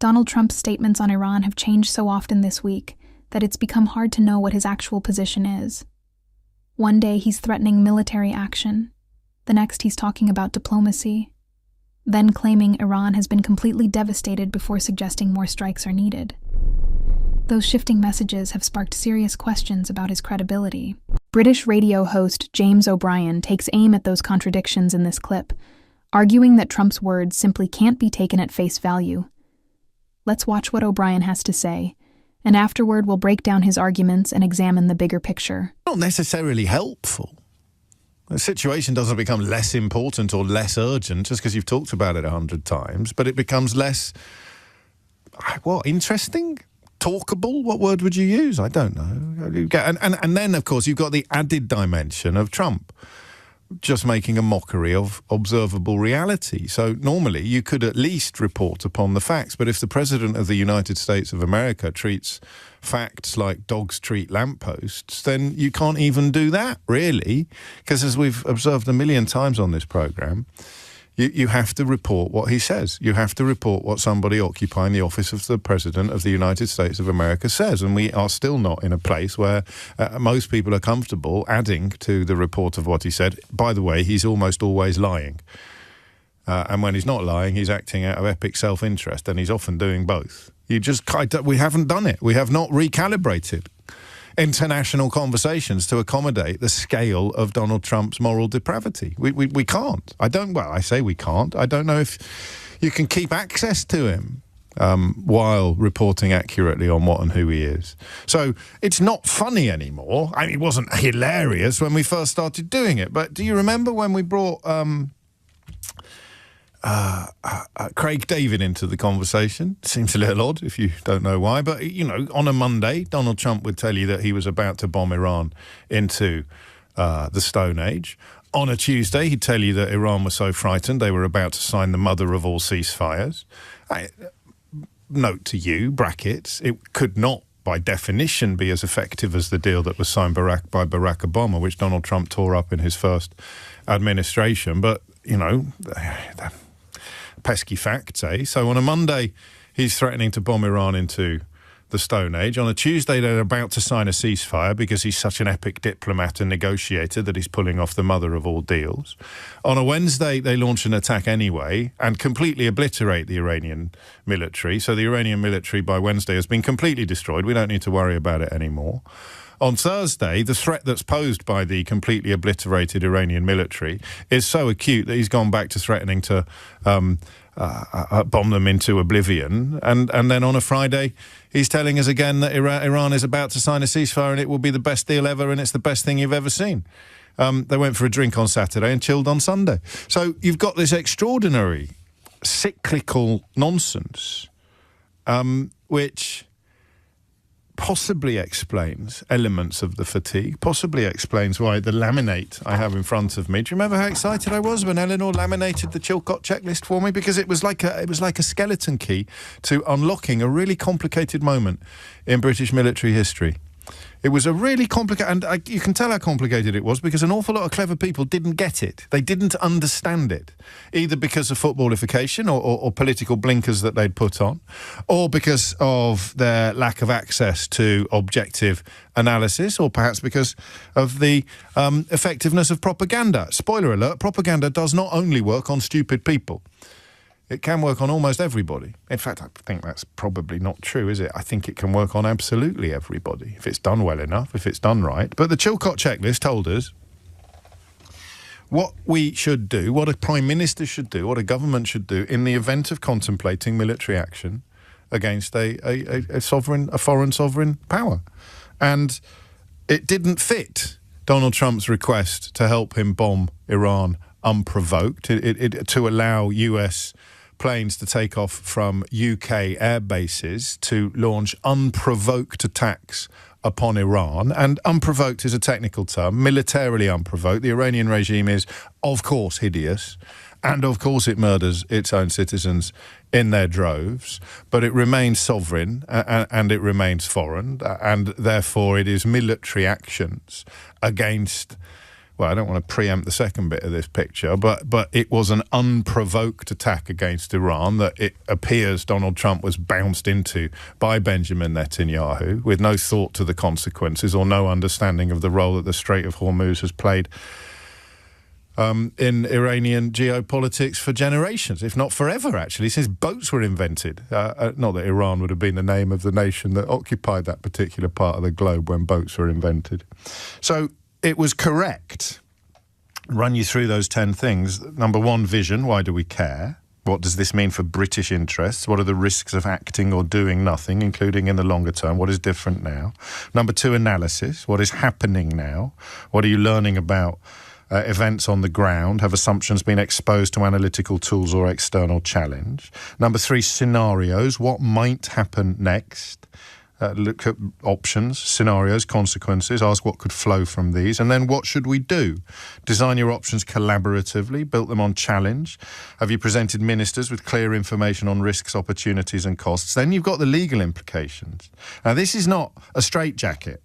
Donald Trump's statements on Iran have changed so often this week that it's become hard to know what his actual position is. One day he's threatening military action. The next he's talking about diplomacy. Then claiming Iran has been completely devastated before suggesting more strikes are needed. Those shifting messages have sparked serious questions about his credibility. British radio host James O'Brien takes aim at those contradictions in this clip, arguing that Trump's words simply can't be taken at face value. Let's watch what O'Brien has to say, and afterward we'll break down his arguments and examine the bigger picture. Not necessarily helpful. The situation doesn't become less important or less urgent just because you've talked about it 100 times, but it becomes less, interesting? Talkable? What word would you use? I don't know. And then, of course, you've got the added dimension of Trump just making a mockery of observable reality. So normally you could at least report upon the facts, but if the President of the United States of America treats facts like dogs treat lampposts, then you can't even do that, really, because as we've observed a million times on this programme, you have to report what he says. You have to report what somebody occupying the office of the President of the United States of America says. And we are still not in a place where most people are comfortable adding to the report of what he said. By the way, he's almost always lying. And when he's not lying, he's acting out of epic self-interest, and he's often doing both. We haven't done it. We have not recalibrated international conversations to accommodate the scale of Donald Trump's moral depravity. We can't. I say we can't. I don't know if you can keep access to him while reporting accurately on what and who he is. So it's not funny anymore. I mean, it wasn't hilarious when we first started doing it, but do you remember when we brought Craig David into the conversation? Seems a little odd if you don't know why, but on a Monday, Donald Trump would tell you that he was about to bomb Iran into the Stone Age. On a Tuesday, he'd tell you that Iran was so frightened they were about to sign the mother of all ceasefires. Note to you, brackets, it could not by definition be as effective as the deal that was signed by Barack Obama, which Donald Trump tore up in his first administration. But, pesky facts, eh? So on a Monday, he's threatening to bomb Iran into the Stone Age. On a Tuesday, they're about to sign a ceasefire because he's such an epic diplomat and negotiator that he's pulling off the mother of all deals. On a Wednesday, they launch an attack anyway and completely obliterate the Iranian military. So the Iranian military by Wednesday has been completely destroyed. We don't need to worry about it anymore. On Thursday, the threat that's posed by the completely obliterated Iranian military is so acute that he's gone back to threatening to bomb them into oblivion. And then on a Friday, he's telling us again that Iran is about to sign a ceasefire and it will be the best deal ever and it's the best thing you've ever seen. They went for a drink on Saturday and chilled on Sunday. So you've got this extraordinary cyclical nonsense, which possibly explains elements of the fatigue, possibly explains why the laminate I have in front of me. Do you remember how excited I was when Eleanor laminated the Chilcot checklist for me? Because it was like a skeleton key to unlocking a really complicated moment in British military history. It was a really complicated, and you can tell how complicated it was because an awful lot of clever people didn't get it. They didn't understand it, either because of footballification or political blinkers that they'd put on, or because of their lack of access to objective analysis, or perhaps because of the effectiveness of propaganda. Spoiler alert, propaganda does not only work on stupid people. It can work on almost everybody. In fact, I think that's probably not true, is it? I think it can work on absolutely everybody, if it's done well enough, if it's done right. But the Chilcot checklist told us what we should do, what a Prime Minister should do, what a government should do in the event of contemplating military action against a foreign sovereign power. And it didn't fit Donald Trump's request to help him bomb Iran unprovoked, to allow US planes to take off from UK air bases to launch unprovoked attacks upon Iran. And unprovoked is a technical term, militarily unprovoked. The Iranian regime is, of course, hideous. And, of course, it murders its own citizens in their droves. But it remains sovereign and it remains foreign. And, therefore, it is military actions against well, I don't want to preempt the second bit of this picture, but it was an unprovoked attack against Iran that it appears Donald Trump was bounced into by Benjamin Netanyahu with no thought to the consequences or no understanding of the role that the Strait of Hormuz has played in Iranian geopolitics for generations, if not forever, actually, since boats were invented. Not that Iran would have been the name of the nation that occupied that particular part of the globe when boats were invented. So it was correct. Run you through those 10 things. Number one, vision. Why do we care? What does this mean for British interests? What are the risks of acting or doing nothing, including in the longer term? What is different now? Number two, analysis. What is happening now? What are you learning about events on the ground? Have assumptions been exposed to analytical tools or external challenge? Number three, scenarios. What might happen next? Look at options, scenarios, consequences, ask what could flow from these, and then what should we do? Design your options collaboratively, built them on challenge. Have you presented ministers with clear information on risks, opportunities and costs? Then you've got the legal implications. Now, this is not a straitjacket.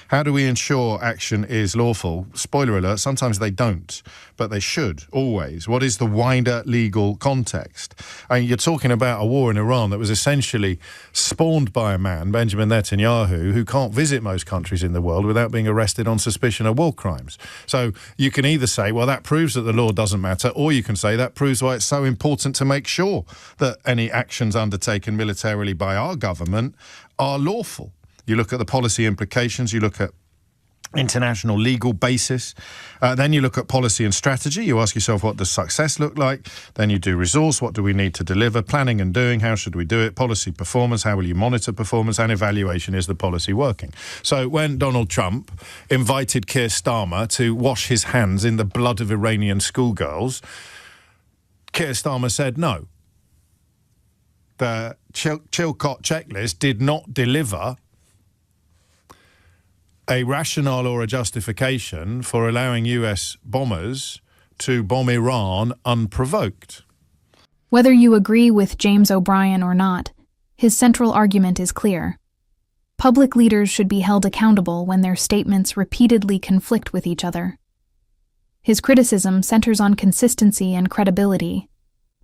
How do we ensure action is lawful? Spoiler alert, sometimes they don't, but they should, always. What is the wider legal context? I mean, you're talking about a war in Iran that was essentially spawned by a man, Benjamin Netanyahu, who can't visit most countries in the world without being arrested on suspicion of war crimes. So you can either say, well, that proves that the law doesn't matter, or you can say that proves why it's so important to make sure that any actions undertaken militarily by our government are lawful. You look at the policy implications, you look at international legal basis, then you look at policy and strategy. You ask yourself, what does success look like? Then you do resource, what do we need to deliver? Planning and doing, how should we do it? Policy performance, how will you monitor performance? And evaluation, is the policy working? So when Donald Trump invited Keir Starmer to wash his hands in the blood of Iranian schoolgirls, Keir Starmer said no. The Chilcot checklist did not deliver a rationale or a justification for allowing US bombers to bomb Iran unprovoked. Whether you agree with James O'Brien or not, his central argument is clear. Public leaders should be held accountable when their statements repeatedly conflict with each other. His criticism centers on consistency and credibility,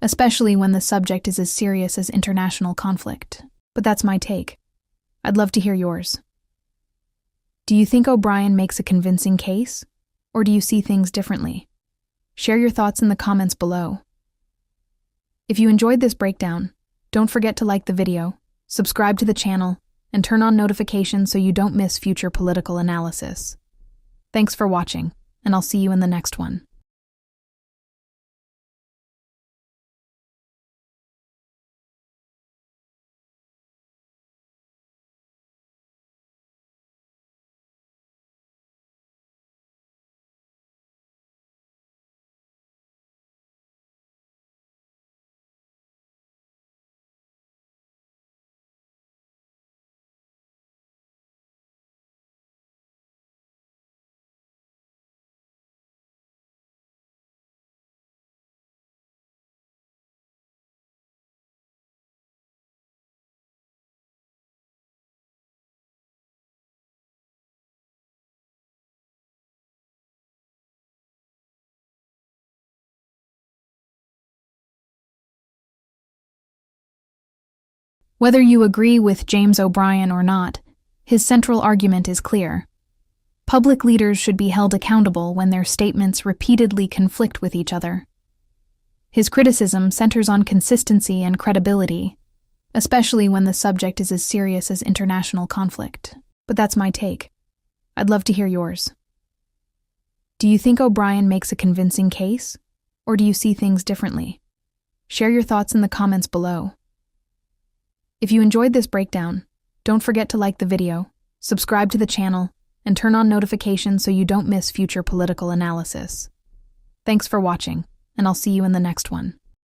especially when the subject is as serious as international conflict. But that's my take. I'd love to hear yours. Do you think O'Brien makes a convincing case, or do you see things differently? Share your thoughts in the comments below. If you enjoyed this breakdown, don't forget to like the video, subscribe to the channel, and turn on notifications so you don't miss future political analysis. Thanks for watching, and I'll see you in the next one. Whether you agree with James O'Brien or not, his central argument is clear. Public leaders should be held accountable when their statements repeatedly conflict with each other. His criticism centers on consistency and credibility, especially when the subject is as serious as international conflict. But that's my take. I'd love to hear yours. Do you think O'Brien makes a convincing case, or do you see things differently? Share your thoughts in the comments below. If you enjoyed this breakdown, don't forget to like the video, subscribe to the channel, and turn on notifications so you don't miss future political analysis. Thanks for watching, and I'll see you in the next one.